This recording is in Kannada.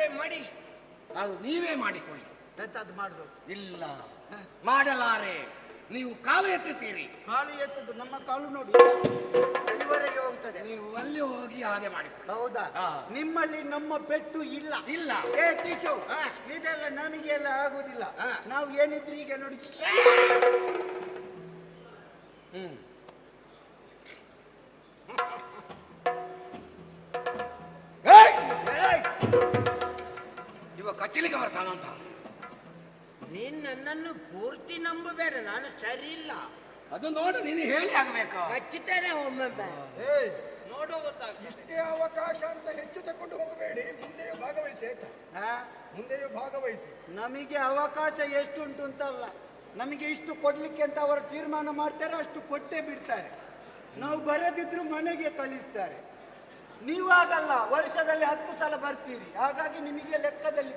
ಮನೆಗೆ ಮಡಿ, ಅದು ನೀವೇ ಮಾಡಿಕೊಳ್ಳಿ. ಎಂತದ್ದು ಮಾಡುದು? ಇಲ್ಲ, ಮಾಡಲಾರೆ. ನೀವು ಕಾಲು ಎತ್ತುತ್ತೀರಿ. ಕಾಲು ಎತ್ತದು ನಮ್ಮ ಕಾಲು ನೋಡಿ ಎಲ್ಲಿವರೆಗೆ ಹೋಗ್ತದೆ. ನೀವು ಅಲ್ಲಿ ಹೋಗಿ ಹಾಗೆ ಮಾಡಿಕೊಳ್ಳಿ. ಹೌದಾ? ನಿಮ್ಮಲ್ಲಿ ನಮ್ಮ ಪೆಟ್ಟು ಇಲ್ಲ. ಇಲ್ಲ. ಏ ಟಿಶು, ಇದೆಲ್ಲ ನಮಗೆಲ್ಲ ಆಗುದಿಲ್ಲ. ನಾವು ಏನಿದ್ರು ಈಗ ನೋಡಿ. ಇವ ಕಚ್ಚಲಿಕ್ಕೆ ಬರ್ತಾನಂತ. ನೀನ್ ನನ್ನನ್ನು ಪೂರ್ತಿ ನಂಬಬೇಡ, ನಾನು ಸರಿ ಇಲ್ಲ. ಅದು ನೋಡು, ನೀನು ಹೇಳಿ ಆಗಬೇಕು. ಕಚ್ಚುತ್ತೇನೆ ಒಮ್ಮೊಮ್ಮೆ. ನೋಡೋ ಗೊತ್ತಾಗ್ತದೆ. ಇಷ್ಟೇ ಅವಕಾಶ ಅಂತ ಹೆಚ್ಚು ತಕೊಂಡು ಹೋಗಬೇಡಿ, ಮುಂದೆಯೂ ಭಾಗವಹಿಸಿ ಆಯ್ತಾ? ಮುಂದೆಯೂ ಭಾಗವಹಿಸಿ. ನಮಗೆ ಅವಕಾಶ ಎಷ್ಟುಂಟು ಅಂತಲ್ಲ, ನಮಗೆ ಇಷ್ಟು ಕೊಡ್ಲಿಕ್ಕೆ ಅಂತ ಅವರು ತೀರ್ಮಾನ ಮಾಡ್ತಾರೆ, ಅಷ್ಟು ಕೊಟ್ಟೇ ಬಿಡ್ತಾರೆ. ನಾವು ಬರದಿದ್ರು ಮನೆಗೆ ಕಳಿಸ್ತಾರೆ. ನೀವಾಗಲ್ಲ, ವರ್ಷದಲ್ಲಿ 10 ಸಲ ಬರ್ತೀರಿ, ಹಾಗಾಗಿ ನಿಮಗೆ ಲೆಕ್ಕದಲ್ಲಿ